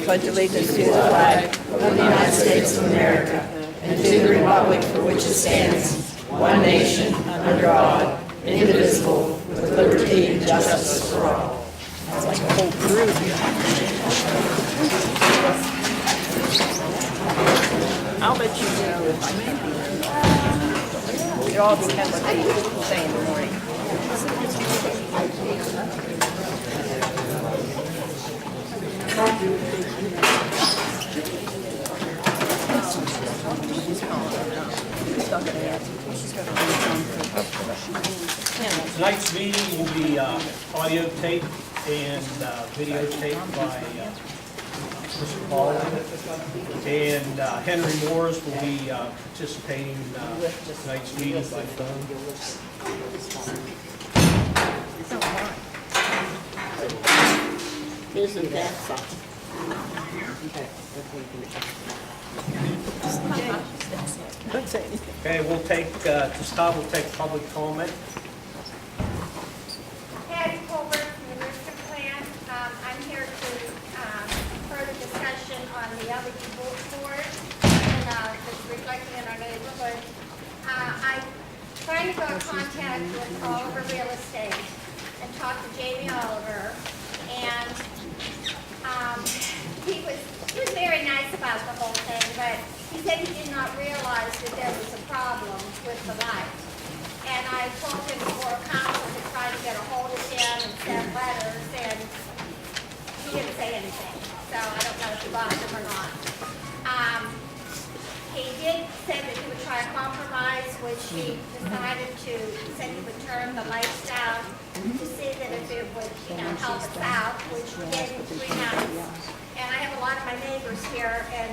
Pledge allegiance to the flag of the United States of America and to the republic for which it stands, one nation, under God, indivisible, with liberty and justice for all. That's like a whole group. I'll let you know if I can. It all depends what they say in the morning. Tonight's meeting will be audio taped and videotaped by Mr. Paul. And Henry Morris will be participating in tonight's meeting by phone. Isn't that something? Don't say anything. Okay, we'll take, this time we'll take public comment. Patty Colbert from the Rooster Plan. I'm here to further discussion on the LED board and that's reflecting in our neighborhood. I'm trying to go in contact with Oliver Real Estate and talk to Jamie Oliver, and he was very nice about the whole thing, but he said he did not realize that there was a problem with the light. And I told him before council to try to get a hold of him and send letters, and he didn't say anything. So I don't know if he lost him or not. He did say that he would try a compromise, which he decided to, he said he would turn the lights down to see that if it would, help us out, which we did in 3 nights. And I have a lot of my neighbors here, and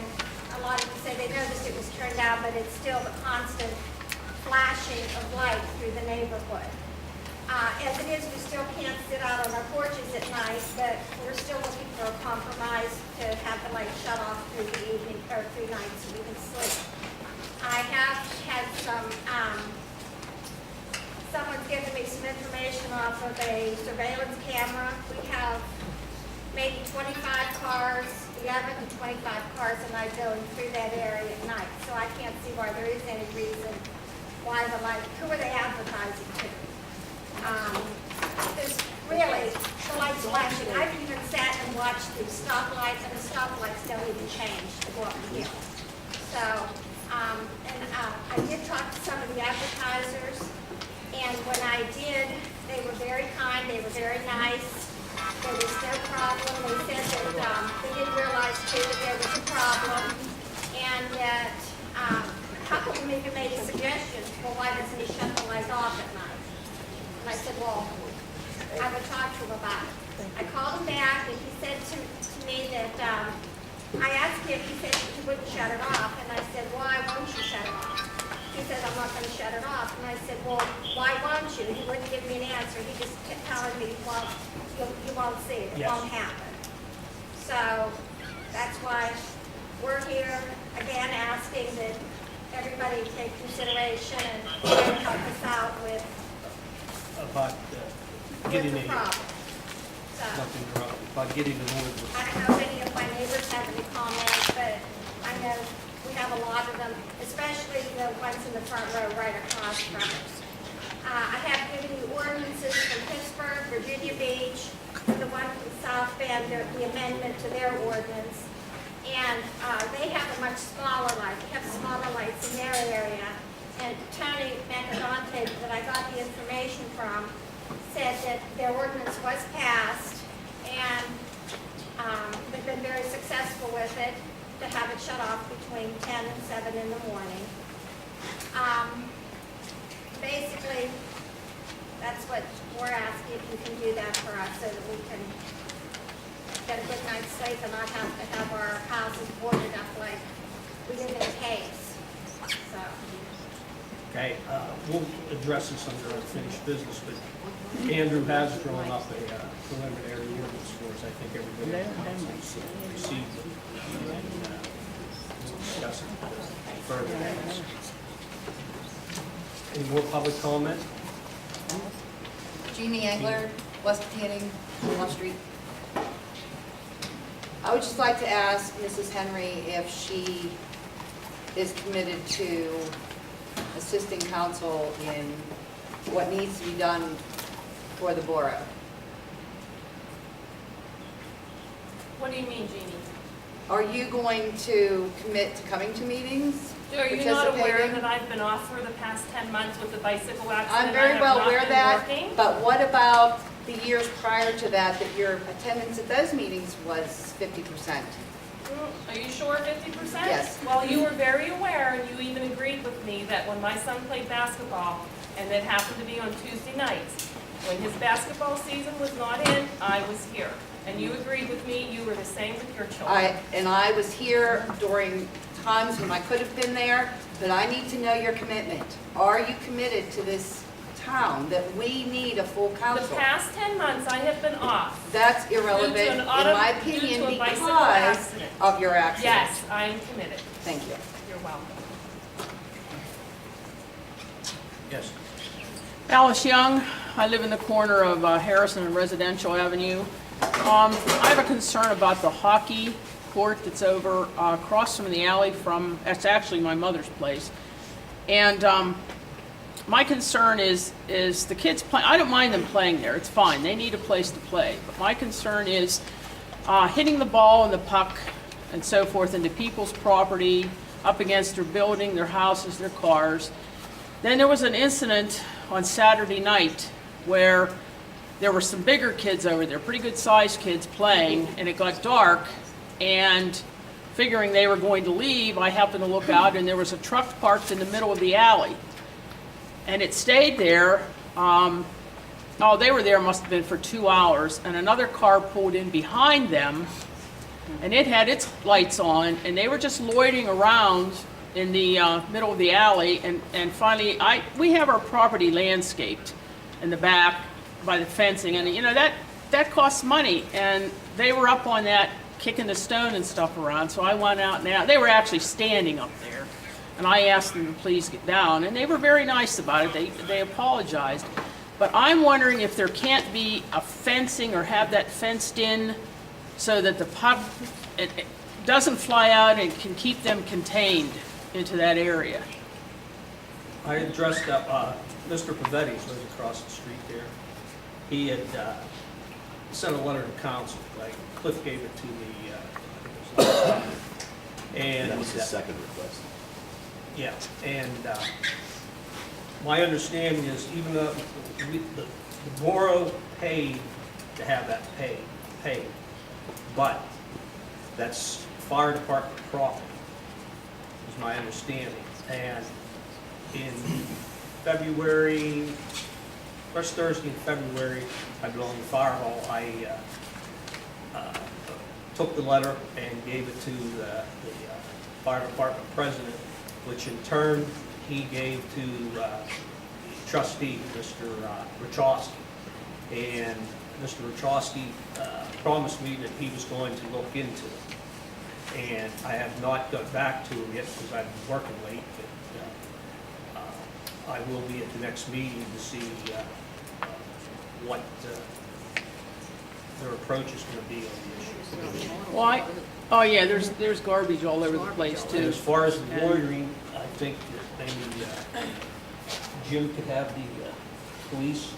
a lot of them say they noticed it was turned down, but it's still the constant flashing of light through the neighborhood. As it is, we still can't sit out on our porches at night, but we're still looking for a compromise to have the light shut off through the evening, or 3 nights so we can sleep. I have had someone's given me some information off of a surveillance camera. We have maybe 25 cars, 11 to 25 cars a night going through that area at night. So I can't see why there is any reason why the light, who are they advertising to? There's really, the lights flashing. I've even sat and watched the stoplights, and the stoplights don't even change to go up the hill. So, I did talk to some of the advertisers, and when I did, they were very kind, they were very nice. There was no problem. They said that they didn't realize too that there was a problem, and that a couple of them even made a suggestion, well, why doesn't he shut the light off at night? And I said, well, I would talk to him about it. I called him back, and he said to me that, I asked him, he said he wouldn't shut it off, and I said, why won't you shut it off? He said, I'm not going to shut it off. And I said, well, why won't you? He wouldn't give me an answer. He just kept telling me, well, you won't see it. It won't happen. So that's why we're here, again, asking that everybody take consideration and try to help us out with About getting the it, problem. So, about getting the word. I don't know if any of my neighbors have any comments, but I know we have a lot of them, especially the ones in the front row right across from us. I have given you ordinances from Pittsburgh, Virginia Beach, and the one from South Bend, the amendment to their ordinance. And they have a much smaller light. They have smaller lights in their area. And Tony Macadante, that I got the information from, said that their ordinance was passed, and they've been very successful with it, to have it shut off between 10 and 7 in the morning. Basically, that's what we're asking, if you can do that for us so that we can get a good night's sleep and not have to have our houses boarded up like we did in a case. So. Okay, we'll address this under unfinished business, but Andrew has drawn up a preliminary ordinance for us. I think everybody has received it. And we'll discuss it further. Any more public comment? Jeannie Engler, West Canning, Wall Street. I would just like to ask Mrs. Henry if she is committed to assisting council in what needs to be done for the borough. What do you mean, Jeannie? Are you going to commit to coming to meetings? Are you not aware participating? that I've been off for the past 10 months with the bicycle accident? I'm very well aware of I that, have not been working. but what about the years prior to that, that your attendance at those meetings was 50%? Are you sure 50%? Yes. Well, you were very aware, and you even agreed with me that when my son played basketball, and it happened to be on Tuesday nights, when his basketball season was not in, I was here. And you agreed with me, you were the same with your children. I was here during times when I could have been there, but I need to know your commitment. Are you committed to this town, that we need a full The council? past 10 months, I have been off. That's irrelevant, Due to in an my due to opinion, a bicycle because accident. of your accident. Yes, I am committed. Thank you. You're welcome. Yes. Alice Young, I live in the corner of Harrison and Residential Avenue. I have a concern about the hockey court that's over across from the alley from, that's actually my mother's place. And my concern is the kids playing, I don't mind them playing there, it's fine, they need a place to play. But my concern is hitting the ball and the puck and so forth into people's property, up against their building, their houses, their cars. Then there was an incident on Saturday night where there were some bigger kids over there, pretty good sized kids playing, and it got dark, and figuring they were going to leave, I happened to look out and there was a truck parked in the middle of the alley. And it stayed there, they were there must have been for 2 hours, and another car pulled in behind them, and it had its lights on, and they were just loitering around in the middle of the alley, and finally, we have our property landscaped in the back by the fencing, and you know, that costs money, and they were up on that kicking the stone and stuff around, so I went out and they were actually standing up there, and I asked them to please get down, and they were very nice about it, they apologized, but I'm wondering if there can't be a fencing or have that fenced in so that the puck, it doesn't fly out and can keep them contained into that area. I addressed Mr. Pavetti, who lives across the street there. He had sent a letter to council, like Cliff gave it to the, and That was his second request. yeah, and my understanding is even though the borough paid to have that paid, but that's fire department profit, is my understanding. And in February, first Thursday in February, I belong to the fire hall, I took the letter and gave it to the fire department president, which in turn he gave to the trustee, Mr. Wkcm. And Mr. Wkcm promised me that he was going to look into it. And I have not got back to him yet because I've been working late, but I will be at the next meeting to see what their approach is going to be on the issue. Well, oh yeah, there's garbage all over the place And too. as far as the loitering, I think that maybe Jim could have the police.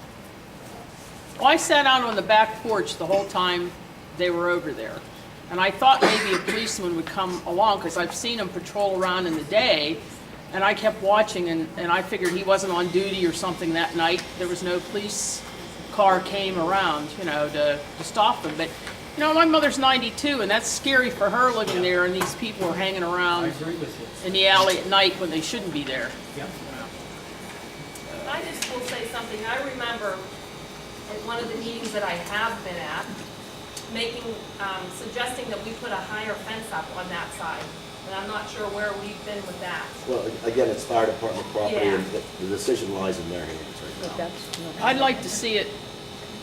Well, I sat out on the back porch the whole time they were over there. And I thought maybe a policeman would come along, because I've seen him patrol around in the day, and I kept watching, and I figured he wasn't on duty or something that night. There was no police car came around, you know, to stop them. But, you know, my mother's 92, and that's scary for her living there, and these people are hanging I around agree with you. in the alley at night when they shouldn't be there. Yep. I just will say something. I remember at one of the meetings that I have been at, suggesting that we put a higher fence up on that side. And I'm not sure where we've been with that. Well, again, it's fire department property, Yeah. and the decision lies in their hands right now. I'd like to see it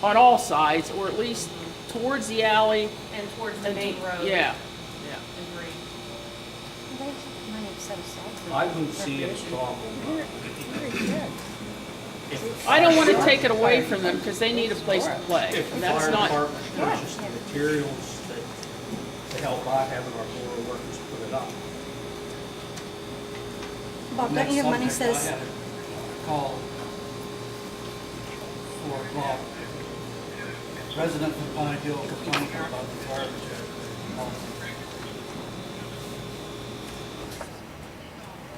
on all sides, or at least towards the alley. And towards the main road. Yeah. Agreed. I wouldn't see any problem. I don't want to take it away from them because they need a place to play. If the And that's fire not, department purchased the materials to help by having our floor workers put it up. Bob, don't you have money set I aside? had a call, 4 o'clock. Resident from Pine Hill complaining about the garbage at the mall.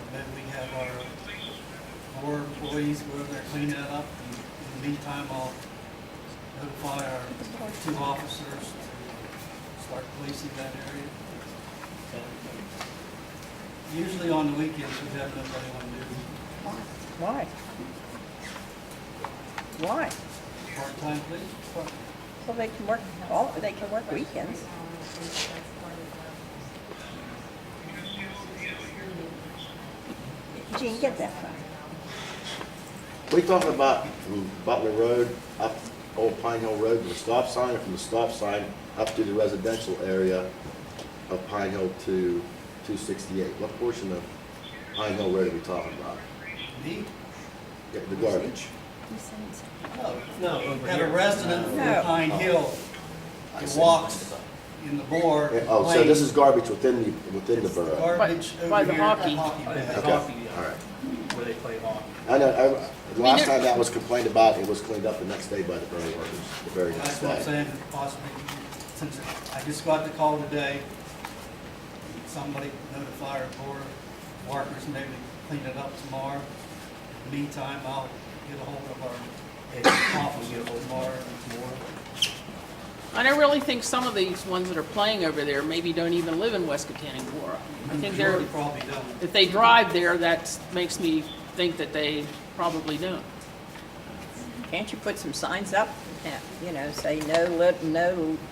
And then we have our 4 employees go over there, clean that up. And in the meantime, I'll notify our 2 officers to start policing that area. Usually on the weekends, we have nobody on duty. Why? Why? Part-time police department. Well, they can work weekends. Gene, get that from. We talking about from Butler Road up Old Pine Hill Road to the stop sign, or from the stop sign up to the residential area of Pine Hill to 268? What portion of Pine Hill Road are we talking about? Me? Yeah, the garbage. No, over Had a here. resident from No. Pine Hill that walks in the bore. Yeah, oh, so this is garbage within the borough. Garbage By over the here hockey. at hockey I think pad. the Okay, hockey, all right. where they play hockey. I know, the last there- time that was complained about, it was cleaned up the next day by the borough workers, the very next That's what I'm day. saying, possibly, since I just got the call today, somebody notify our board workers, maybe clean it up tomorrow. In the meantime, I'll get a hold of our officer tomorrow. and I really think some of these ones that are playing over there maybe don't even live in Wkcm. I think they're, Majority probably don't. if they drive there, that makes me think that they probably don't. Can't you put some signs up, you know, say no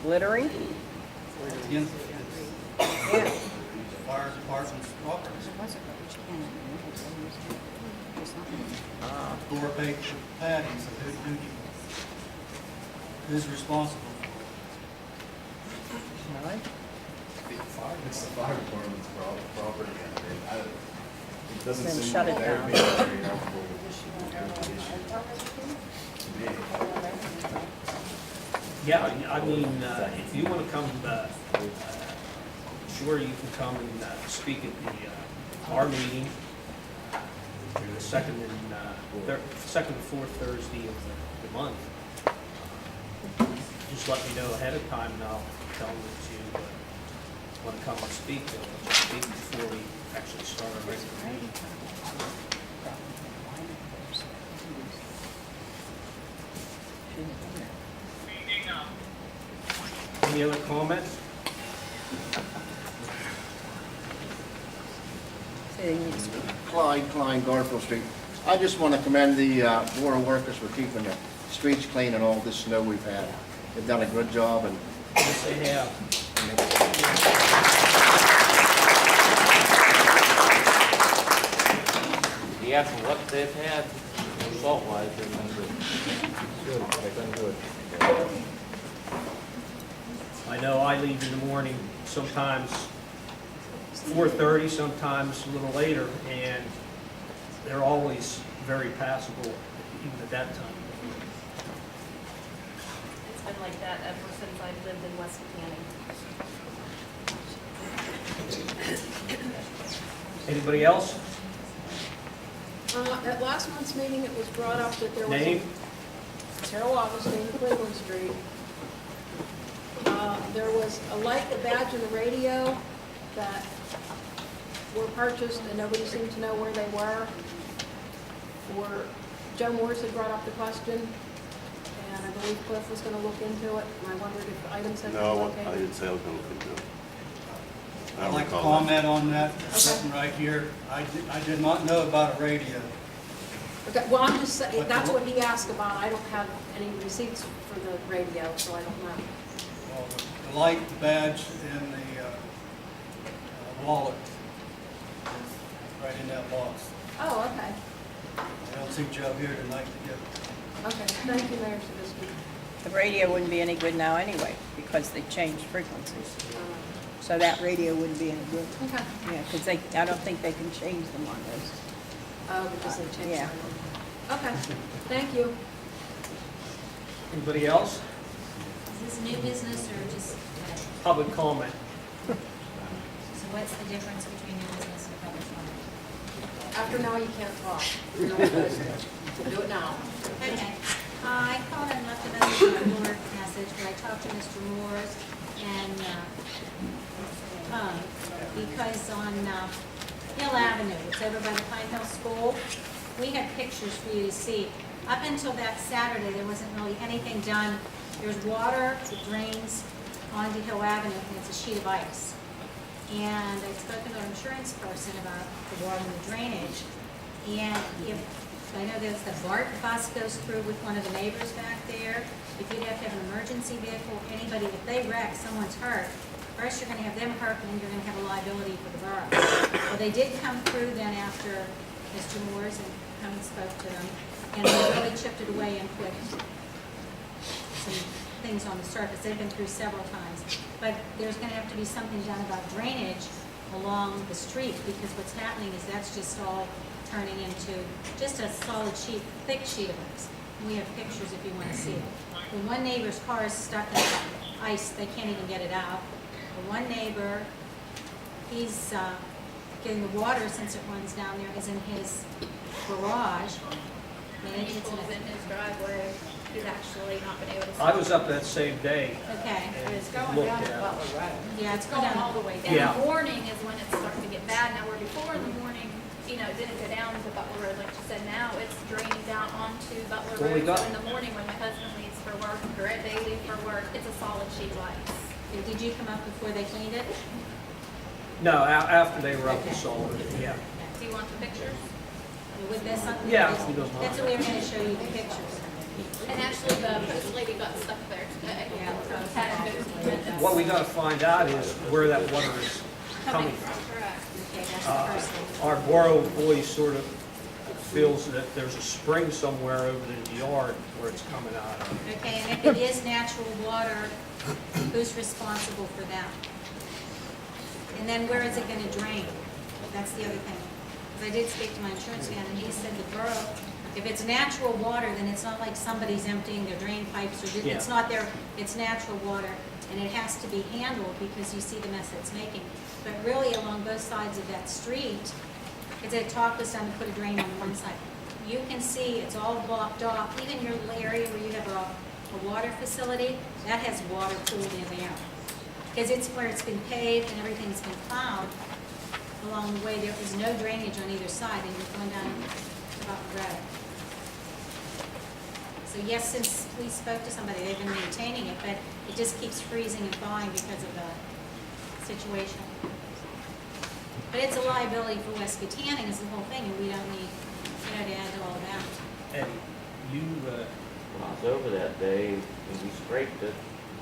littering? Again, Yeah. it's fire department's property. Door paid for padding, so who's responsible for Really? It's the fire department's property. It doesn't Then seem shut like it that down. would be a very helpful issue to me. Yeah, I mean, if you want to come, sure, you can come and speak at our meeting, the second and fourth Thursday of the month. Just let me know ahead of time, and I'll tell them that you want to come and speak. They'll let you speak before we actually start our regular meeting. Any other comments? Say they need to speak. Klein, Garfield Street. I just want to commend the Board of Workers for keeping the streets clean and all this snow we've had. They've done a good job, and Yes, they have. Yeah, from what they've had, salt-wise, they've been good. They've been good. I know I leave in the morning sometimes 4:30, sometimes a little later, and they're always very passable even at that time. It's been like that ever since I've lived in Wkcm. Anybody else? At last month's meeting, it was brought up that there was a... Name? Carol Augustine, Cleveland Street. There was a light, a badge, and a radio that were purchased, and nobody seemed to know where they were. Joe Morse had brought up the question, and I believe Cliff was going to look into it, and I wondered if the items had been No, located. I didn't say I was gonna look into it. I I'd don't like to recall that. comment on that, sitting right here. I did not know about a radio. Okay, well, I'm just saying, that's what he asked about. I don't have any receipts for the radio, so I don't know. Well, the light, the badge, and the wallet is right in that box. Oh, okay. I don't see Joe here tonight to give it. Okay, thank you, Mayor Sadisky. The radio wouldn't be any good now anyway, because they changed frequencies. So that radio wouldn't be any good. Okay. Yeah, because I don't think they can change them on those. Oh, because they changed Yeah. their Okay, thank you. Anybody else? Is this new business or just, Public comment. so what's the difference between new business and public comment? After now, you can't talk. You're not supposed to. Do it now. Okay, I called and left a message on board message, where I talked to Mr. Moores and, because on, Hill Avenue, it's over by the Pine Hill School, we had pictures for you to see. Up until that Saturday, there wasn't really anything done. There's water that drains onto Hill Avenue, and it's a sheet of ice. And I'd spoken to our insurance person about the water and the drainage. And if, I know there's the BART bus goes through with one of the neighbors back there. If you'd have to have an emergency vehicle, anybody, if they wreck, someone's hurt, first you're gonna have them hurt, and then you're gonna have a liability for the borough. Well, they did come through then after Mr. Moore's and come and spoke to them, and they really chipped it away and put some things on the surface. They've been through several times. But there's gonna have to be something done about drainage along the street, because what's happening is that's just all turning into just a solid sheet, thick sheet of ice. And we have pictures if you wanna see it. When one neighbor's car is stuck in the ice, they can't even get it out. The one neighbor, he's getting the water, since it runs down there, is in his garage. And He it's in pulls in his driveway, he's actually not been able to. I was up that same day Okay, and It's going looked down to at it. Butler Road. yeah, it's It's going going all down. the way down. Yeah. In the morning is when it's starting to get bad. Now, where before in the morning, you know, it didn't go down to Butler Road, like you said, now it's draining down onto Butler Well, we Road. got- So in the morning, when my husband leaves for work, or they leave for work, it's a solid sheet of ice. Did you come up before they cleaned it? No, after they were up and saw it, yeah. Do you want the pictures? With this, Yeah, if you don't mind. that's what we were gonna show you the pictures. And actually, the post lady got stuck there today. Yeah. Had to go to the dentist. What we gotta find out is where that water is coming from. Correct. Okay, that's the first thing. Our borough employee sort of feels that there's a spring somewhere over in the yard where it's coming out of. Okay, and if it is natural water, who's responsible for that? And then where is it gonna drain? That's the other thing. Because I did speak to my insurance man, and he said the borough, if it's natural water, then it's not like somebody's emptying their drain pipes, or Yeah. it's not their, it's natural water, and it has to be handled because you see the mess it's making. But really, along both sides of that street, it's a talk was done to put a drain on one side. You can see it's all blocked off, even your little area where you have a water facility, that has water pooled in there. Because it's where it's been paved and everything's been plowed along the way, there is no drainage on either side, and you're going down about the road. So yes, since we spoke to somebody, they've been maintaining it, but it just keeps freezing and thawing because of the situation. But it's a liability for Wkcm is the whole thing, and we don't need, to add to all of that. Eddie, you, When I was over that day, and we scraped it,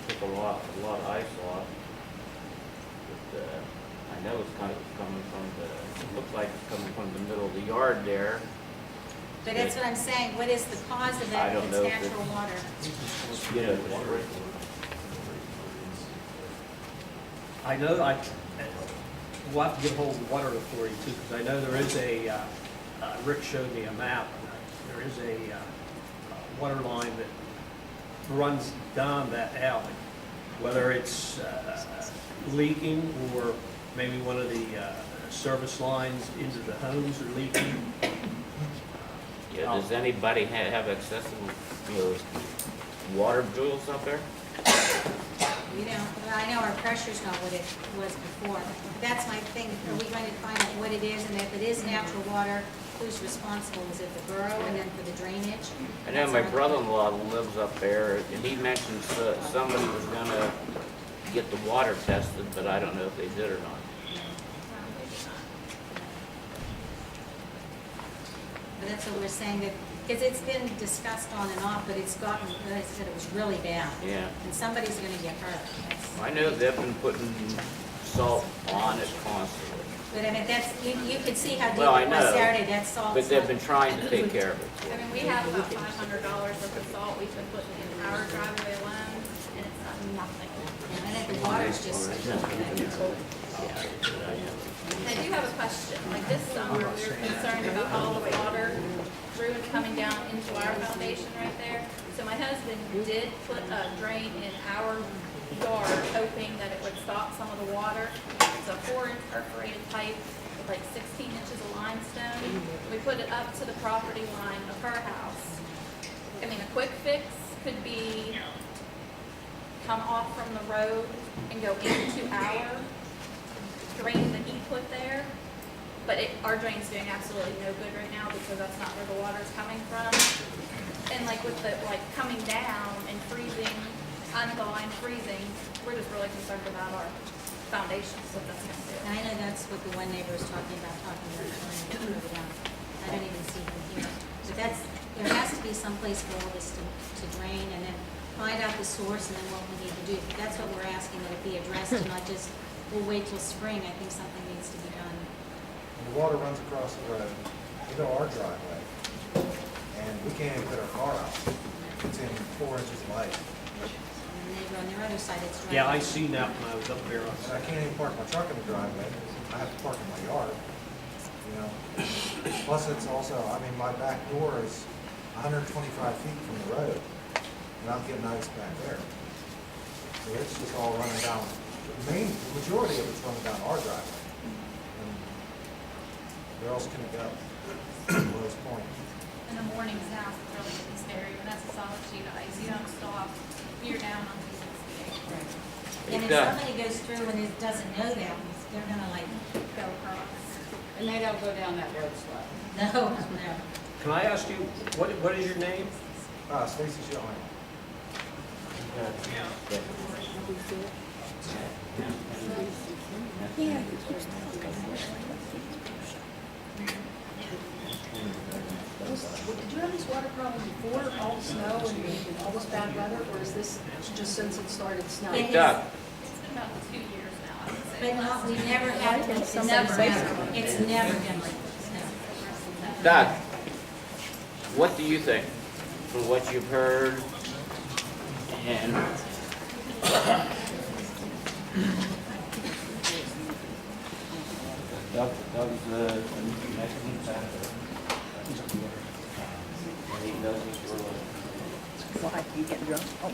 took a lot of ice off. But, I know it's kind of coming from it looks like it's coming from the middle of the yard there. But that's what I'm saying, what is the cause of I that don't if know it's if natural water? You know, the spring. I know, we'll have to get hold of the water authority too, because I know there is Rick showed me a map, and there is a water line that runs down that alley. Whether it's leaking, or maybe one of the service lines into the homes are leaking. Yeah, does anybody have accessible, water drills up there? Well, I know our pressure's not what it was before. That's my thing, are we going to find out what it is, and if it is natural water, who's responsible? Is it the borough, and then for the drainage? I know my brother-in-law lives up there, and he mentioned somebody was gonna get the water tested, but I don't know if they did or not. But that's what we're saying, that, because it's been discussed on and off, but it's gotten, like I said, it was really bad. Yeah. And somebody's gonna get hurt. I know they've been putting salt on it constantly, But I mean, that's, you could see how deep Well, I it was know, Saturday, that salt. but they've been trying to take care of it. I mean, we have about $500 worth of salt we've been putting in our driveway alone, and it's done nothing. And then the water's just. I do have a question. Like this summer, we were concerned about all the water through and coming down into our foundation right there. So my husband did put a drain in our yard, hoping that it would stop some of the water. It's a 4-inch perforated pipe with like 16 inches of limestone. We put it up to the property line of her house. I mean, a quick fix could be come off from the road and go into our drain that he put there. But our drain's doing absolutely no good right now because that's not where the water's coming from. And like with the coming down and freezing, unthawing, freezing, we're just really concerned about our foundations, what that's gonna do. And I know that's what the one neighbor was talking about turning it over down. I don't even see them here. But there has to be some place for all this to drain and then find out the source and then what we need to do. But that's what we're asking, that it be addressed and not just, we'll wait till spring. I think something needs to be done. The water runs across the road, into our driveway, and we can't even put our car out. It's in 4 inches of ice. And the neighbor on their other side, it's dry. Yeah, I seen that when I was up there. So I can't even park my truck in the driveway. I have to park in my yard, you know. Plus it's also, I mean, my back door is 125 feet from the road, and I'm getting ice back there. So it's just all running down, the majority of it's running down our driveway. And where else can it go? Lowest point. In the mornings now, it's really getting scary, when that's a solid sheet of ice, you don't stop, you're down on 268. And if somebody goes through and it doesn't know that, they're gonna like Go across. And they don't go down that road slow. no, no. Can I ask you, what is your name? Stacy Shilling. Did you have this water problem before all the snow and all this bad weather, or is this just since it started snowing? It Doug, It's been about 2 years now, I would say. But no, we never had, it's never been like this, no. Doug, what do you think from what you've heard? And Doug's the Mexican senator. He knows his world. Why, you getting drunk? Oh,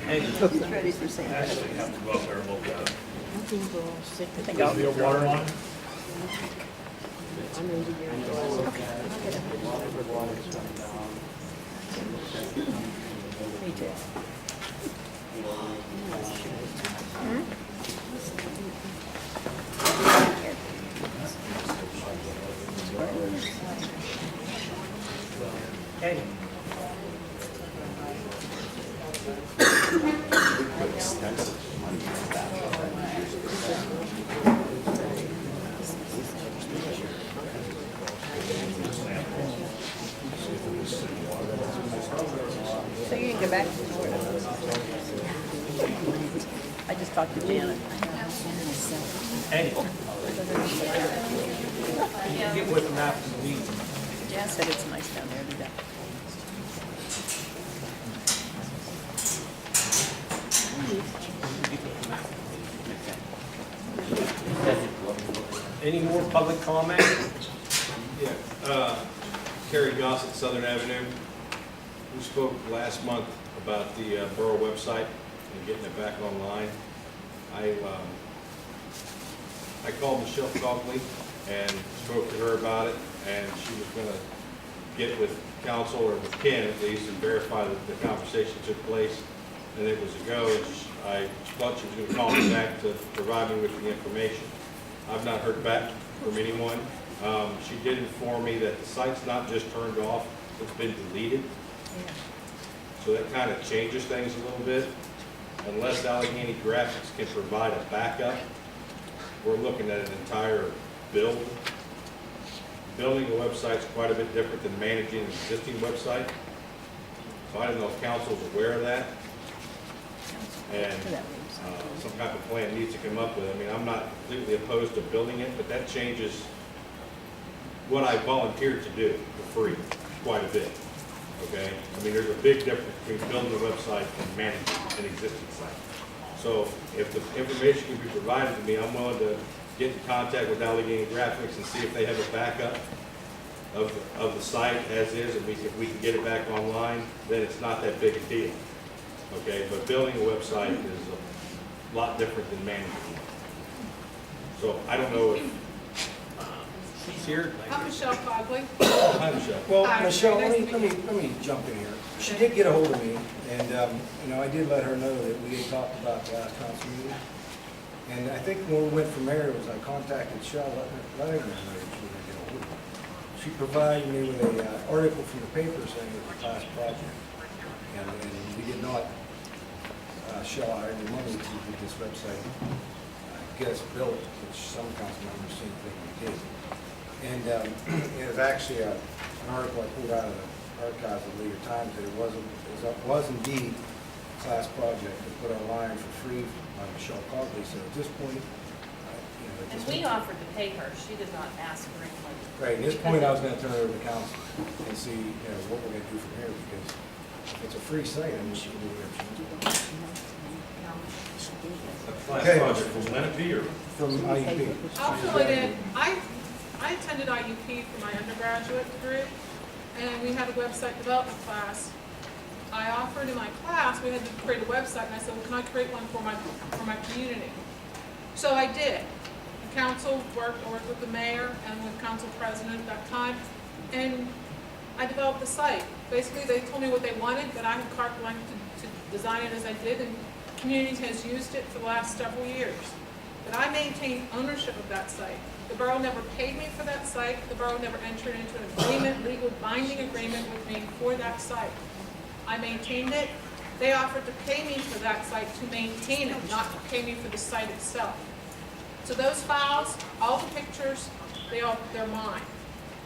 Hey, he's ready for St. Ashley, have to go up there and look at it. I think I'll Is there water on? Me too. Hey. So you can go back to Florida. I just talked to Janet. Hey. Get with them after the meeting. Jan said it's nice down there today. Any more public comment? Yeah, Kerry Gossett, Southern Avenue. We spoke last month about the borough website and getting it back online. I called Michelle Cogley and spoke to her about it, and she was going to get with council, or with Ken at least, and verify that the conversation took place and it was a go. I thought she was going to call me back to provide me with the information. I've not heard back from anyone. She did inform me that the site's not just turned off, it's been deleted. So that kind of changes things a little bit. Unless Allegheny Graphics can provide a backup, we're looking at an entire build. Building a website's quite a bit different than managing an existing website. So I don't know if council's aware of that. And some type of plan needs to come up with it. I mean, I'm not completely opposed to building it, but that changes what I volunteered to do for free quite a bit. Okay? I mean, there's a big difference between building a website and managing an existing site. So if the information can be provided to me, I'm willing to get in contact with Allegheny Graphics and see if they have a backup of the site as is, and if we can get it back online, then it's not that big a deal. Okay, but building a website is a lot different than managing one. So I don't know if, She's here. I'm Michelle Cogley. hi, Michelle. Well, Hi, Michelle, very let nice me jump in here. She did get a hold of me, and, I did let her know that we had talked about the last council meeting. And I think when we went from there, was I contacted Shell, letting her know that she was going to get a hold of me. She provided me with an article from the paper saying it was a class project. And we did not shell out any money to get this website, get us built, which some council members seem to think we did. And it was actually an article I pulled out of the archives of the Leader Times that it was indeed a class project and put online for free by Michelle Cogley. So at this point, And we offered to pay her, she did not ask for any money. right, at this point, I was going to turn it over to council and see what we're going to do from here, because if it's a free site, I mean, she can do whatever she wants. A class Okay. project from Lenape or? From IUP. I'll fill it in. I attended IUP for my undergraduate degree, and we had a website development class. I offered in my class, we had to create a website, and I said, well, can I create one for my community? So I did. The council worked with the mayor and with council president at that time, and I developed the site. Basically, they told me what they wanted, but I had carte blanche to design it as I did, and community has used it for the last several years. But I maintain ownership of that site. The borough never paid me for that site. The borough never entered into an agreement, legal binding agreement with me for that site. I maintained it. They offered to pay me for that site to maintain it, not to pay me for the site itself. So those files, all the pictures, they're mine.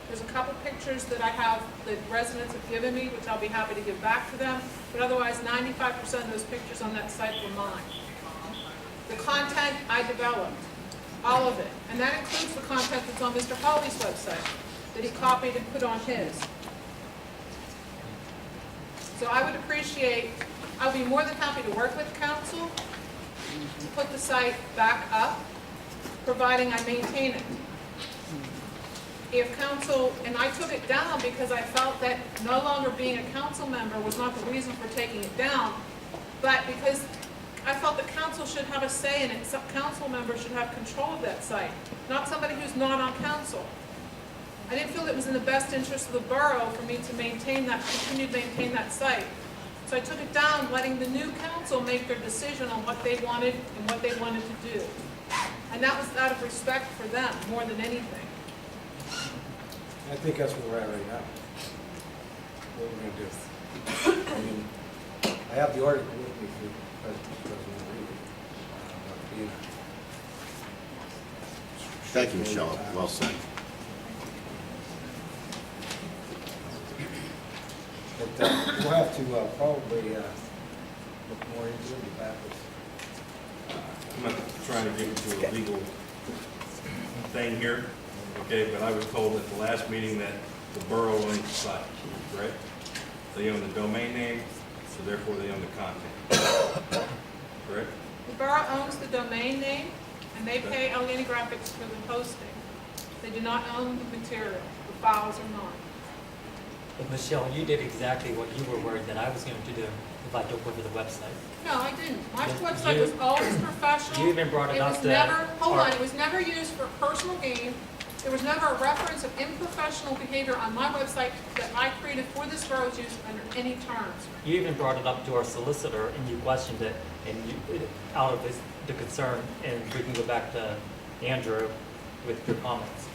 There's a couple pictures that I have that residents have given me, which I'll be happy to give back to them, but otherwise 95% of those pictures on that site were mine. The content I developed, all of it, and that includes the content that's on Mr. Hawley's website that he copied and put on his. So I would appreciate, I'll be more than happy to work with council to put the site back up, providing I maintain it. If council, and I took it down because I felt that no longer being a council member was not the reason for taking it down, but because I felt that council should have a say in it. Some council members should have control of that site, not somebody who's not on council. I didn't feel it was in the best interest of the borough for me to maintain that, continue to maintain that site. So I took it down, letting the new council make their decision on what they wanted and what they wanted to do. And that was out of respect for them more than anything. I think that's where we're at right now. What we're going to do. I mean, I have the article with me for President Reed. Thank you, Michelle. Well said. But we'll have to probably look more into it, get back with. I'm not trying to get into a legal thing here, okay, but I was told at the last meeting that the borough owns the site, right? They own the domain name, so therefore they own the content, correct? The borough owns the domain name, and they pay Allegheny Graphics for the posting. They do not own the material. The files are mine. But Michelle, you did exactly what you were worried that I was going to do if I took over the website. No, I didn't. My Yes, website you- was always professional. You even brought it up was to never, hold our- on, it was never used for personal gain. There was never a reference of unprofessional behavior on my website that I created for this borough's use under any terms. You even brought it up to our solicitor and you questioned it and you, out of the concern, and we can go back to Andrew with your comments.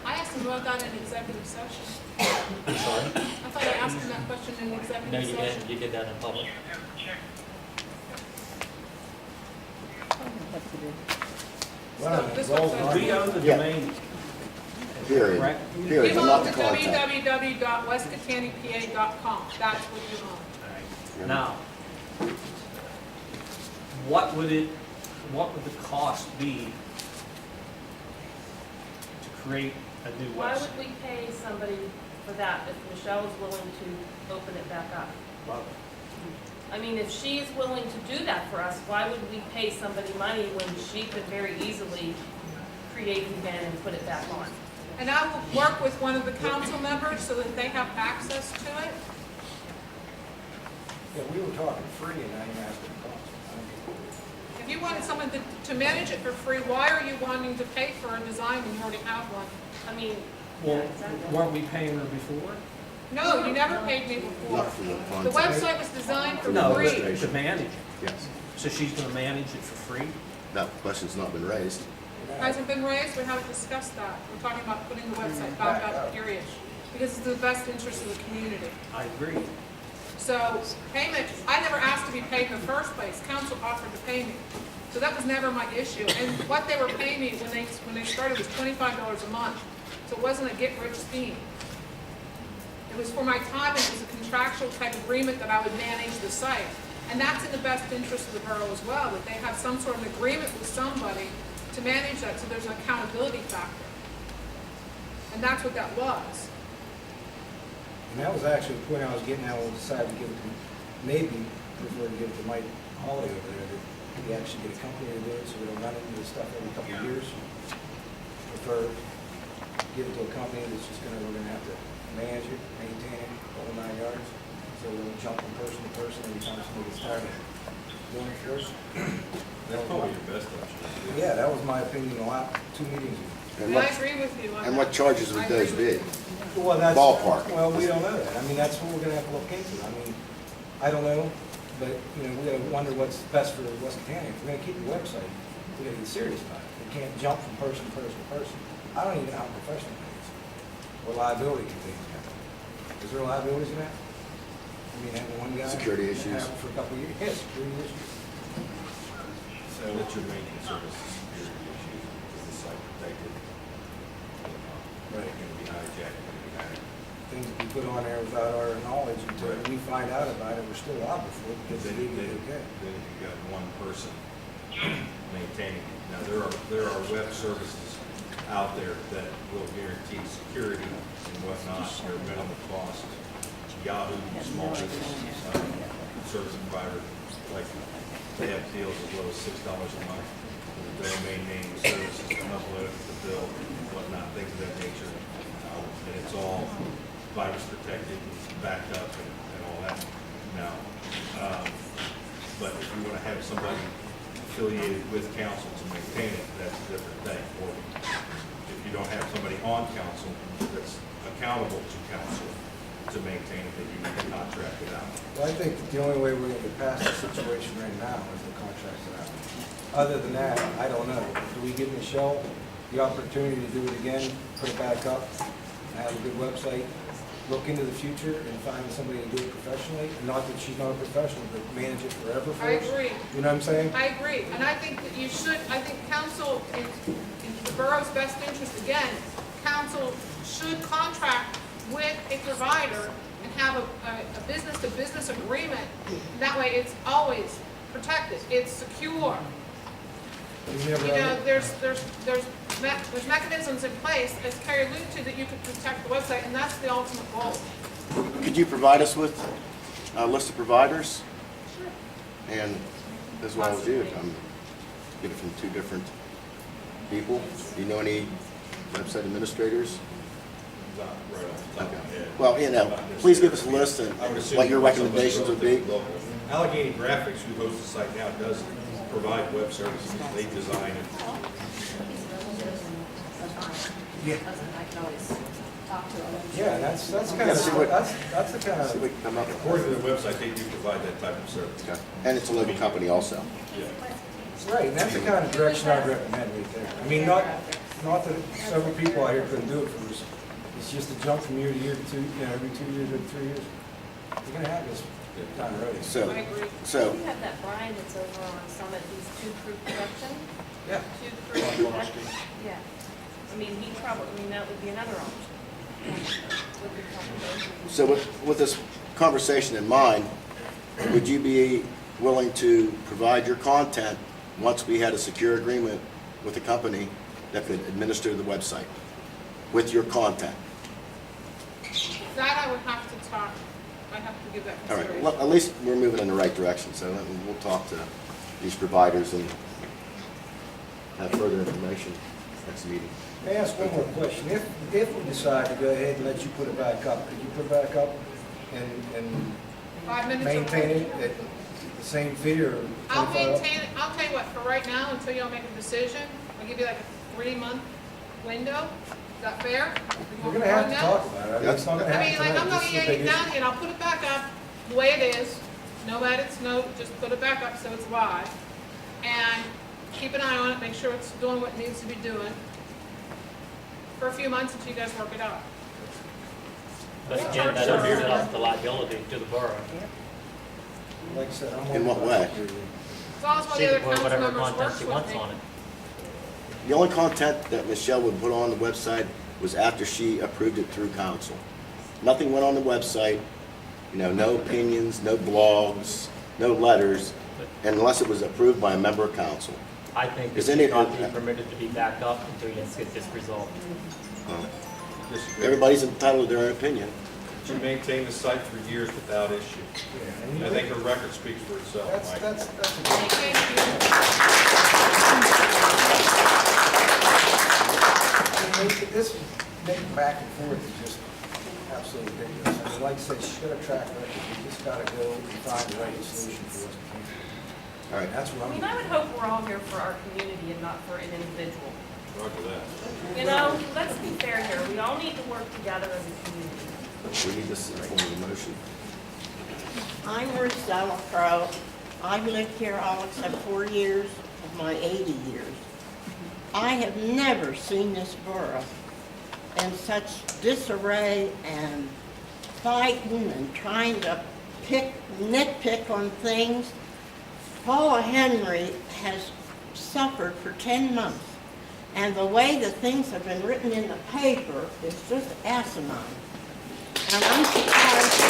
I asked him about that in executive session. I'm sorry? I thought I asked him that question in executive No, session. you didn't. You did that in public. So this website- We own the Yeah. domain. Period. Correct? Period. You I'm not own the the content. www.westcatanipa.com. That's what you own. Now, what would the cost be to create a new Why website? would we pay somebody for that if Michelle is willing to open it back up? I mean, if she is willing to do that for us, why would we pay somebody money when she could very easily create it again and put it back on? And I will work with one of the council members so that they have access to it. Yeah, we were talking free and now you're asking the cost. If you wanted someone to manage it for free, why are you wanting to pay for a design when you already have one? I mean, Well, weren't we paying her before? No, you never paid me before. Not for the The content. website was designed for No, free. but to manage it. Yes. So she's gonna manage it for free? That question's not been raised. Hasn't been raised, we haven't discussed that. We're talking about putting the website back up, period. Because it's in the best interest of the community. I agree. So payment, I never asked to be paid in the first place. Council offered to pay me. So that was never my issue. And what they were paying me when they started was $25 a month. So it wasn't a get-rich scheme. It was for my time, and it was a contractual type agreement that I would manage the site. And that's in the best interest of the borough as well, that they have some sort of agreement with somebody to manage that, so there's an accountability factor. And that's what that was. And that was actually the point I was getting at when we decided to give it to, maybe prefer to give it to Mike Hawley over there, that we actually get a company to do it, so we don't run into this stuff every couple of years. Prefer give it to a company that's just we're gonna have to manage it, maintain it, the whole 9 yards, so we don't jump from person to person every time somebody gets tired of doing it first. That's probably your best option. Yeah, that was my opinion the last 2 meetings ago. And And I what, agree with you on that. and what charges would I those agree be? with you. Well, that's. Ballpark. Well, we don't know that. I mean, that's what we're gonna have to look into. I mean, I don't know, but, we gotta wonder what's best for Weston County. If we're gonna keep the website, we gotta get serious about it. We can't jump from person to person to person. I don't even know how professional it is, or liability can things happen. Is there liabilities in that? I mean, having one guy. Security issues. have it for a couple of years, yes, security issues. So that's your main concern is the security issues, is the site protected? Right. Going to be hijacked, going to be hacked. Things we put on there without our knowledge until we find out about it, we're still liable for it because they Then, didn't then, okay. then you've got one person maintaining. Now, there are web services out there that will guarantee security and whatnot, they're minimal cost. Yahoo, small business, service provider, like, they have deals as low as $6 a month for the domain name services, upload the bill, whatnot, things of that nature. And it's all virus protected, backed up and all that now. But if you want to have somebody affiliated with council to maintain it, that's a different thing. Or if you don't have somebody on council that's accountable to council to maintain it, then you need to contract it out. Well, I think the only way we're gonna get past the situation right now is the contract it out. Other than that, I don't know. Do we give Michelle the opportunity to do it again, put it back up, have a good website, look into the future and find somebody to do it professionally? Not that she's not a professional, but manage it forever for I us? agree. You know what I'm saying? I agree, and I think that you should, I think council, in the borough's best interest, again, council should contract with a provider and have a business-to-business agreement. That way, it's always protected, it's secure. You never You know, there's mechanisms in place, as Carrie alluded to, that you could protect the website, and that's the ultimate goal. Could you provide us with a list of providers? And as well as you, get it from 2 different people. Do you know any website administrators? Not right off the top of my head. Well, please give us a list and I would assume what your somebody recommendations would be. local. Allegheny Graphics, who hosts the site now, does provide web services. They design it. Yeah. Yeah, that's kind of, that's the kind See if we of, can come up with According to their website, they do provide that type of service. that. And it's a local company also. Yeah. right, and that's the kind of direction I'd recommend right there. I mean, not that several people out here couldn't do it for us. It's just a jump from year to year to 2, every 2 years or 3 years. We're gonna have this down the road. So, I agree. so, you have that Brian that's over on Summit, he's Two Crew Production. Yeah. Two Crew Production. Yeah. I mean, that would be another option. Would be complicated. so with this conversation in mind, would you be willing to provide your content once we had a secure agreement with a company that could administer the website with your content? That I would have to talk, I'd have to give that All right, consideration. well, at least we're moving in the right direction, so then we'll talk to these providers and have further information next meeting. May I ask one more question? If we decide to go ahead and let you put it back up, could you put it back up and 5 minutes. maintain it at the same fee or I'll 25? maintain it, I'll tell you what, for right now, until y'all make a decision, I'll give you like a 3-month window. Is that fair? We're gonna have to talk about it. I mean, it's not gonna I mean, happen like, I'm tonight. gonna This is a yank big it down issue. here, and I'll put it back up the way it is, no edits, no, just put it back up so it's live. And keep an eye on it, make sure it's doing what it needs to be doing for a few months until you guys work it out. But again, that doesn't set off the liability to the borough. Like I said, I'm In what way? As long as one of She the other can put council whatever members content works she with wants me. on it. The only content that Michelle would put on the website was after she approved it through council. Nothing went on the website, no opinions, no blogs, no letters, unless it was approved by a member of council. I think it Is should any- not be permitted to be backed up until you get this resolved. Everybody's entitled to their own opinion. She maintained the site for years without issue. I think her record speaks for itself, Mike. That's a good Thank you. This making back and forth is just absolutely ridiculous. I mean, like I said, she's got a track record. We just gotta go and find the right solution for us. All right. That's what I mean, I would hope we're all here for our community and not for an individual. Roger that. You know, let's be fair here. We all need to work together as a community. We need this in form of a motion. I'm Ruth Delacroix. I've lived here all except 4 years of my 80 years. I have never seen this borough in such disarray and fighting and trying to nitpick on things. Paula Henry has suffered for 10 months, and the way the things have been written in the paper is just asinine. And I'm surprised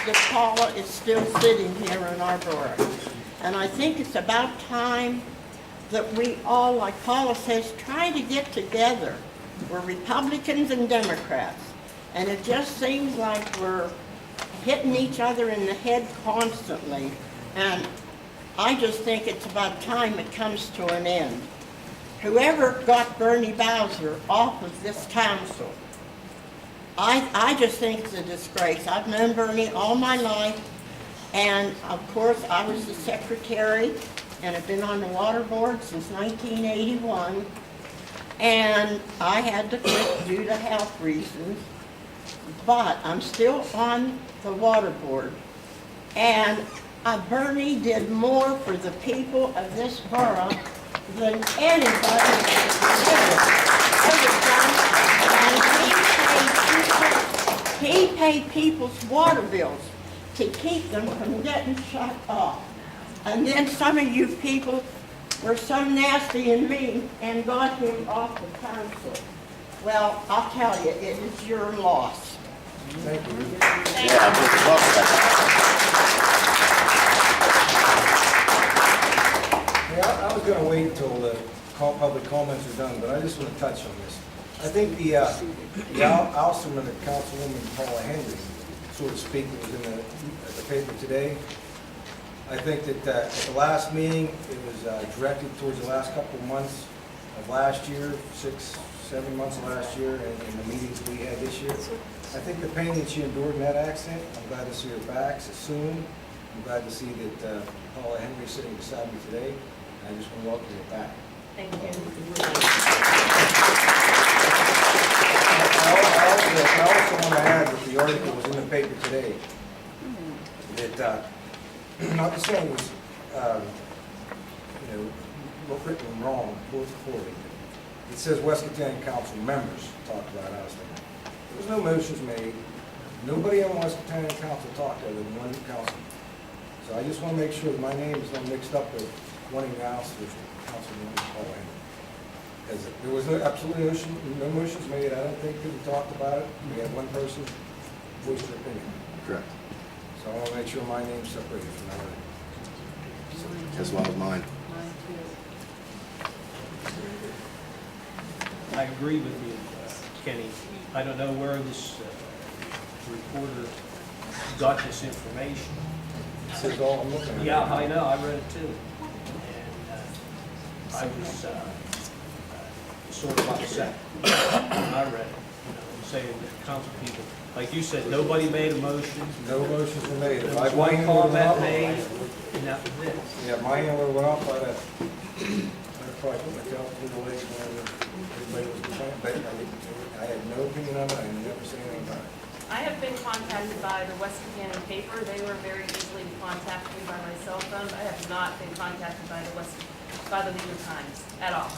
that Paula is still sitting here in our borough. And I think it's about time that we all, like Paula says, try to get together. We're Republicans and Democrats, and it just seems like we're hitting each other in the head constantly. And I just think it's about time it comes to an end. Whoever got Bernie Bowser off of this council, I just think it's a disgrace. I've known Bernie all my life, and of course I was the secretary and have been on the water board since 1981, and I had to quit due to health reasons, but I'm still on the water board. And Bernie did more for the people of this borough than anybody ever done. And he paid people's water bills to keep them from getting shut off. And then some of you people were so nasty and mean and got him off the council. Well, I'll tell you, it is your loss. Thank you. Yeah, we'll talk about Yeah, I was gonna wait until the public comments are done, but I just want to touch on this. I think the ousterman of Councilwoman Paula Henry, so to speak, was in the paper today. I think that at the last meeting, it was directed towards the last couple of months of last year, 6, 7 months of last year, and the meetings we had this year. I think the pain that she endured in that accident, I'm glad to see her back so soon. I'm glad to see that Paula Henry is sitting beside me today. I just want to welcome her back. Thank you. I also want to add that the article was in the paper today, that, not to say it was, written wrong, poorly. It says Wkcm Council members talked about ousting. There was no motions made. Nobody on Wkcm Council talked other than one councilman. So I just want to make sure that my name is not mixed up with wanting to oust the Councilman Paul Henry. Because there was absolutely no motions made. I don't think people talked about it. We had one person voice their opinion. Correct. So I want to make sure my name's separated from that. As well as mine. I agree with you, Kenny. I don't know where this reporter got this information. It says all I'm looking at. Yeah, I know, I read it too. And I was sort of upset when I read it, saying that council people, like you said, nobody made a motion. No motions were made. There If was I one hand would've went comment up- made, and that was it. Yeah, my hand would have went up, I'd probably put my tail through the legs whenever everybody was complaining, but I had no opinion on it, I never said anything about it. I have been contacted by the West Wkcm paper. They were very easily to contact me by my cell phone. I have not been contacted by the Leader Times at all.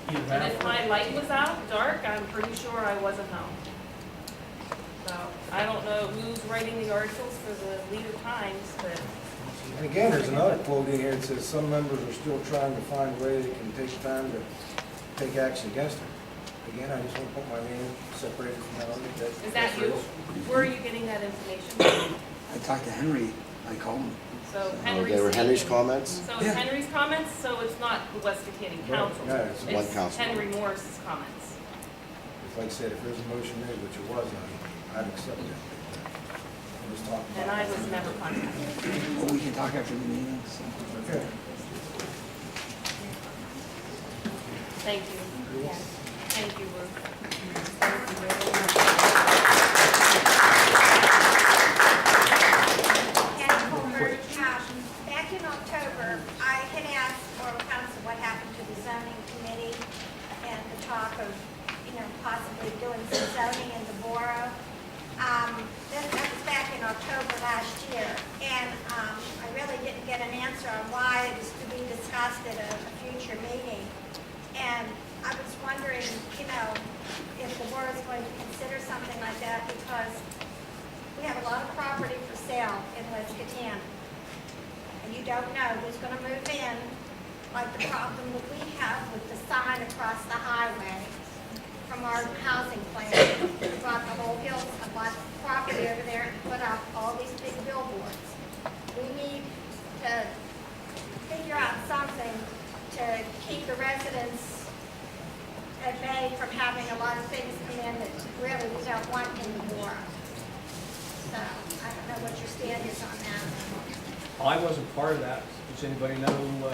You And have, if my light was out, dark, I'm pretty sure I wasn't home. So I don't know who's writing the articles for the Leader Times, but And again, there's another quote in here that says some members are still trying to find a way they can take time to take action against her. Again, I just want to put my name separated from that other. is that you? Where are you getting that information? I talked to Henry, I called him. So Oh, Henry's. they were Henry's speaking. comments? So it's Henry's comments, so it's not the West Wkcm Council. No, it's one council. Henry Morris's comments. If, like I said, if there's a motion made, which it was, I'd accept it. I'm just talking about. And I was never contacted. Well, we can talk after the meeting, so. Okay. Thank you. Thank you, Ruth. Anna Colbert, back in October, I had asked Borough Council what happened to the zoning committee and the talk of, possibly doing some zoning in the borough. That was back in October last year, and I really didn't get an answer on why it was to be discussed at a future meeting. And I was wondering, if the board is going to consider something like that, because we have a lot of property for sale in Wkcm. And you don't know who's going to move in, like the problem that we have with the sign across the highway from our housing plan. We bought the whole hill, I bought property over there and put up all these big billboards. We need to figure out something to keep the residents at bay from having a lot of things come in that really we don't want anymore. So, I don't know what your stand is on that. I wasn't part of that. Does anybody know,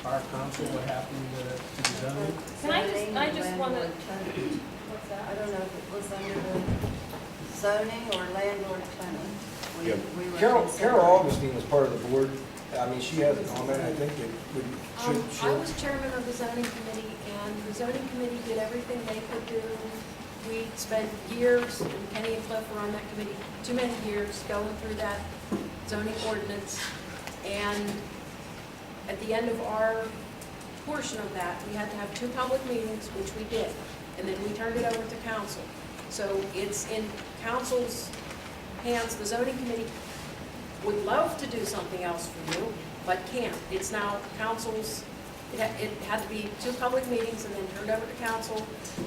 our council, what happened to the zoning? I just want to, what's that? I don't know if it was under the zoning or landlord tenant. Yeah. Carol Augustine was part of the board. I mean, she has a comment, I think that I was chairman of the zoning committee, and the zoning committee did everything they could do. We spent years, and Kenny and Cliff were on that committee, too many years, going through that zoning ordinance. And at the end of our portion of that, we had to have 2 public meetings, which we did. And then we turned it over to council. So it's in council's hands. The zoning committee would love to do something else for you, but can't. It's now council's, it had to be 2 public meetings and then turned over to council.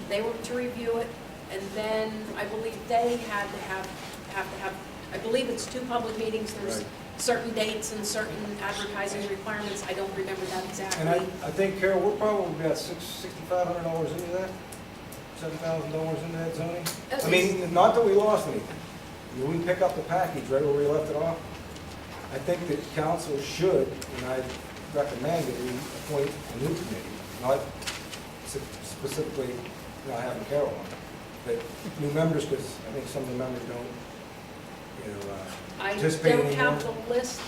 They were to review it, and then I believe they had to have, I believe it's 2 public meetings. There's Right. certain dates and certain advertising requirements. I don't remember that And I exactly. think, Carol, we're probably about $6,500 into that, $7,000 into that zoning. I mean, not that we lost anything. I mean, we pick up the package right where we left it off. I think that council should, and I recommend that we appoint a new committee, not specifically, having Carol on, but new members, because I think some of the members don't, I participate don't anymore. have the list,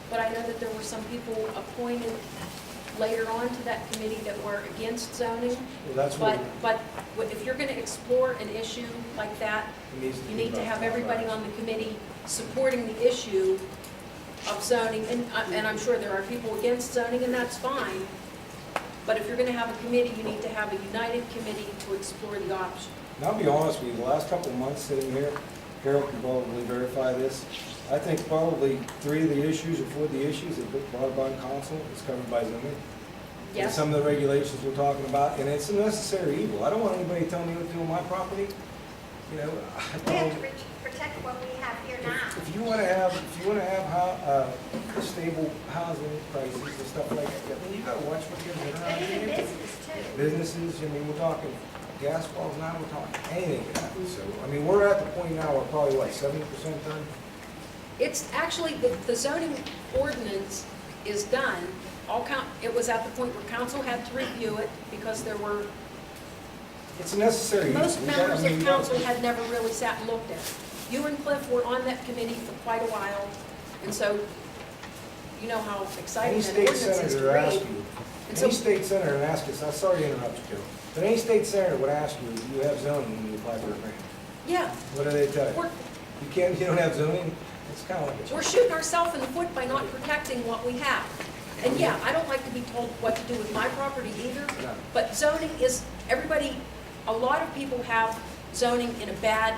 but I know that there were some people appointed later on to that committee that were against zoning. Well, that's what. But if you're going to explore an issue like that, you need to have everybody on the committee supporting the issue of zoning. And I'm sure there are people against zoning, and that's fine. But if you're going to have a committee, you need to have a united committee to explore the option. And I'll be honest with you, the last couple of months sitting here, Carol can probably verify this. I think probably 3 of the issues or 4 of the issues that get brought by council is covered by zoning. And Yes. some of the regulations we're talking about, and it's a necessary evil. I don't want anybody telling me what to do on my property. We have to protect what we have here now. If you want to have stable housing prices and stuff like that, then you got to watch what you're doing But around even here. business too. Businesses, I mean, we're talking gas wells now, we're talking anything can happen. So, I mean, we're at the point now, we're probably, 70% done? It's actually, the zoning ordinance is done. it was at the point where council had to review it because there were, It's necessary. most We got- members I mean, of we council got- had never really sat and looked at it. You and Cliff were on that committee for quite a while, and so you know how exciting Any that state ordinance is to senator ask read. you, And any so, state senator and ask us, I'm sorry to interrupt you, Joe, but any state senator would ask you, do you have zoning when you apply for a grant? yeah, What do they tell you? we're, You don't have zoning? It's kind of like we're shooting ourselves in the foot by not protecting what we have. And yeah, I don't like to be told what to do with my property either, No. but zoning is, a lot of people have zoning in a bad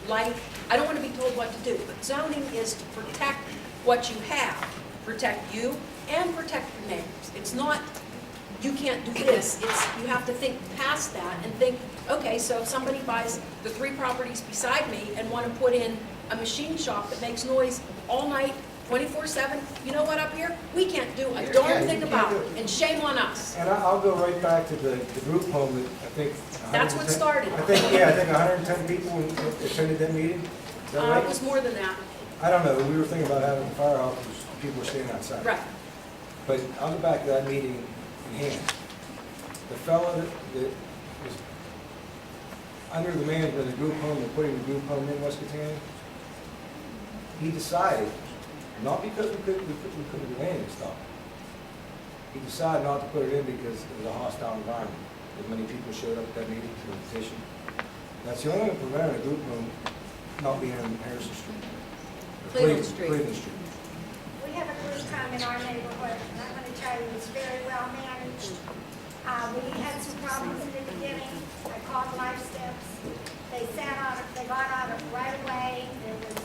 light. I don't want to be told what to do, but zoning is to protect what you have, protect you and protect your neighbors. It's not, you can't do this, it's, you have to think past that and think, okay, so if somebody buys the 3 properties beside me and want to put in a machine shop that makes noise all night, 24/7, you know what, up here? We can't do a darn thing about it, and shame on us. And I'll go right back to the group home that I think. That's what 110 started. I think 110 people attended that meeting. Is that It right? was more than that. I don't know, we were thinking about having the fire officers, people were standing outside. Right. But I'll go back to that meeting in hand. The fellow that was under the management of the group home and putting the group home in Wkcm, he decided, not because we couldn't do anything to stop it. He decided not to put it in because it was a hostile environment. That many people showed up at that meeting to petition. That's the only thing that prevented a group home not being on Harrison Street. Or Cleveland Street. Cleveland Street. We have a group home in our neighborhood, and I'm going to tell you, it's very well managed. We had some problems in the beginning. I called Life Steps. They sat on it, they got on it right away. It was,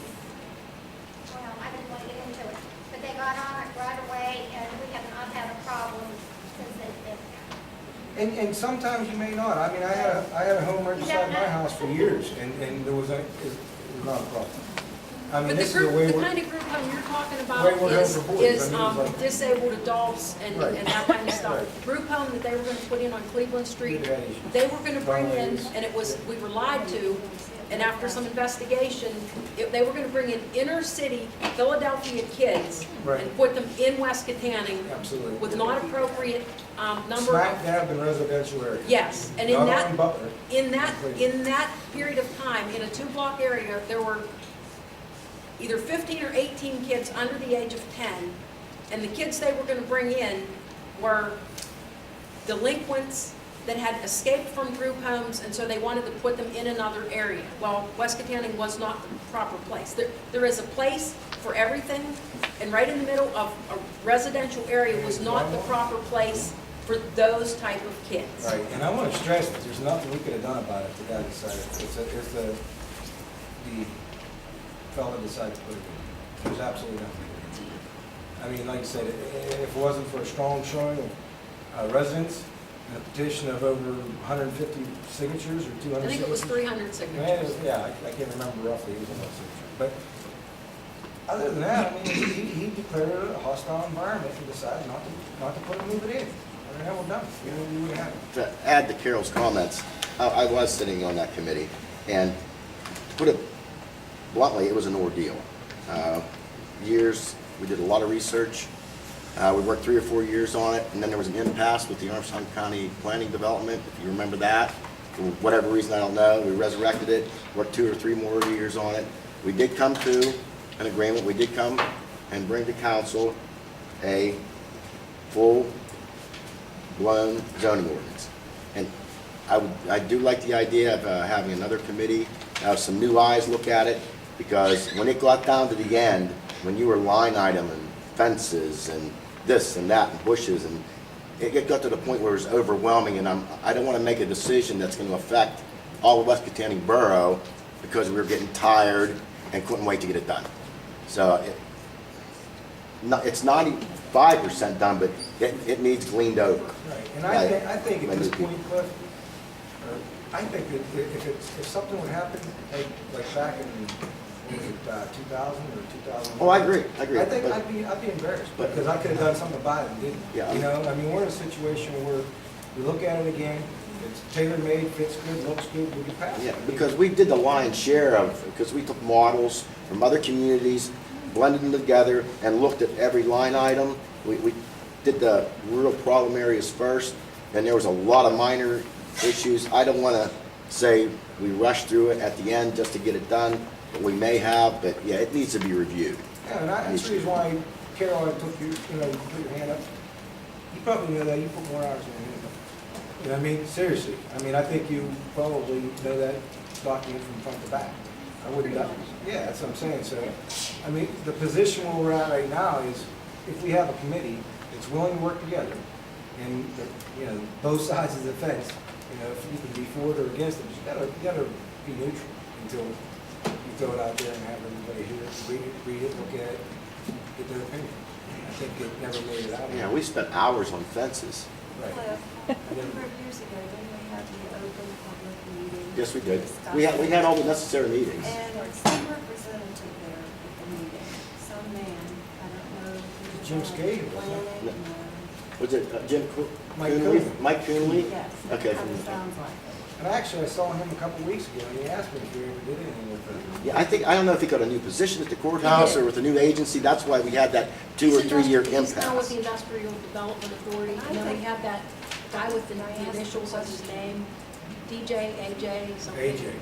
well, I didn't want to get into it, but they got on it right away, and we have not had a problem since they've been there. And sometimes you may not. I mean, I had a home right beside my house for years, and it was not a problem. I mean, But this the is the way group, the we're. kind of group home you're talking about way we're is, going for boys. is I mean, it's like- disabled adults and Right. that kind of stuff. Right. The group home that they were gonna put in on Cleveland Street, Good idea. they were gonna bring in, Volunteers. and it was, we were lied to, and after some investigation, they were gonna bring in inner city Philadelphia kids Right. and put them in Wkcm Absolutely. with not appropriate, number Smack of. dab in residential area. Yes, and in Not that, on Butler. in that period of time, in a 2-block area, there were either 15 or 18 kids under the age of 10, and the kids they were going to bring in were delinquents that had escaped from group homes, and so they wanted to put them in another area. Well, Wkcm was not the proper place. There is a place for everything, and right in the middle of a residential area was not the proper place for those type of kids. Right, and I want to stress that there's nothing we could have done about it. The guy decided, the fellow decided to put it in. There's absolutely nothing. I mean, like I said, if it wasn't for a strong showing of residents and a petition of over 150 signatures or 200 signatures. I think it was 300 signatures. Yeah, I can't remember roughly, it was a lot of signatures. But other than that, I mean, he declared it a hostile environment and decided not to move it in. And then we're done. You know, we wouldn't have it. To add to Carol's comments, I was sitting on that committee, and to put it bluntly, it was an ordeal. We did a lot of research. We worked 3 or 4 years on it, and then there was an impasse with the Armstrong County Planning Development, if you remember that. For whatever reason, I don't know, we resurrected it, worked 2 or 3 more years on it. We did come to an agreement. We did come and bring to council a full-blown zoning ordinance. And I do like the idea of having another committee, have some new eyes look at it, because when it got down to the end, when you were line item and fences and this and that and bushes, and it got to the point where it was overwhelming, and I don't want to make a decision that's going to affect all of Wkcm Borough because we were getting tired and couldn't wait to get it done. So it's 95% done, but it needs gleaned over. Right, and I think at this point, Cliff, I think that if something would happen, like back in, what was it, 2000 or 2001? Oh, I agree. I think I'd be embarrassed, because I could have done something about it and didn't. Yeah. You know, I mean, we're in a situation where we look at it again, it's tailor-made, fits good, looks good, we can pass it. Yeah, because we did the lion's share of, because we took models from other communities, blended them together, and looked at every line item. did the real problem areas first, and there was a lot of minor issues. I don't want to say we rushed through it at the end just to get it done, but we may have, but yeah, it needs to be reviewed. Yeah, and that's the reason why, Carol, I took you, you put your hand up. You probably know that, you put more hours in than anybody. You know what I mean? Seriously. I mean, I think you probably know that document from front to back. I wouldn't, yeah, that's what I'm saying. So, I mean, the position where we're at right now is if we have a committee that's willing to work together and, both sides of the fence, if you can be for it or against it, but you gotta be neutral until you throw it out there and have everybody hear it, read it, look at it, get their opinion. I think it never made it out. Yeah, we spent hours on fences. Right. A number of years ago, didn't we have the open public meeting? Yes, we did. We had all the necessary meetings. And some representative there at the meeting, some man, I don't know. who Jim was on Skate, wasn't it? planning, no. Was it Jim Mike Coonley? Coonley. Mike Coonley? Yes, Okay. that kind of sounds like it. And actually, I saw him a couple weeks ago, and he asked me if we ever did anything with it. Yeah, I don't know if he got a new position at the courthouse or with a new agency. That's why we had that 2 or 3 year He's now with impasse. the Industrial Development Authority, and then we have that guy with the initials of his name, DJ, AJ, something. AJ.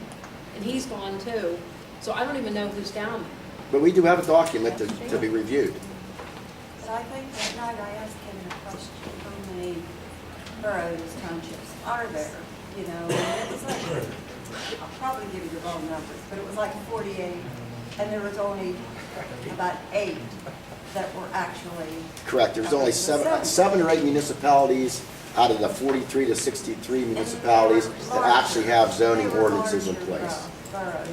And he's gone too, so I don't even know who's down there. But we do have a document to be reviewed. But I think that night I asked him the question, how many boroughs, townships are there? And it was like, I'll probably give you the wrong numbers, but it was like 48, and there was only about 8 that were actually. Correct. There was only seven or 8 municipalities out of the 43 to 63 municipalities that actually have zoning ordinances in place,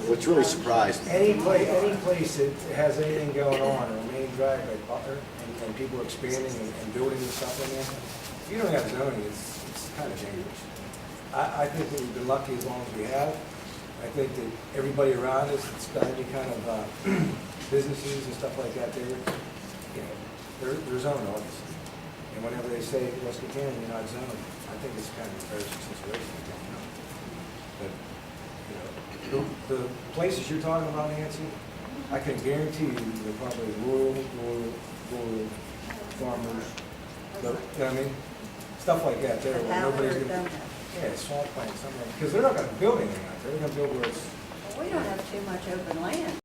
which really surprised me. Any place that has anything going on, or a main drag like Butler, and people expanding and building and stuff in there, if you don't have zoning, it's kind of dangerous. I think that we've been lucky as long as we have. I think that everybody around us that's got any kind of businesses and stuff like that, they're zoned obviously. And whenever they say Wkcm, you're not zoned, I think it's kind of an embarrassing situation. But the places you're talking about, Nancy, I can guarantee you they're probably rural farmers. You know what I mean? Stuff like that there where nobody's gonna. Yeah, swamp plants, something like, because they're not gonna build anything out there, they're gonna build where it's. Well, we don't have too much open land.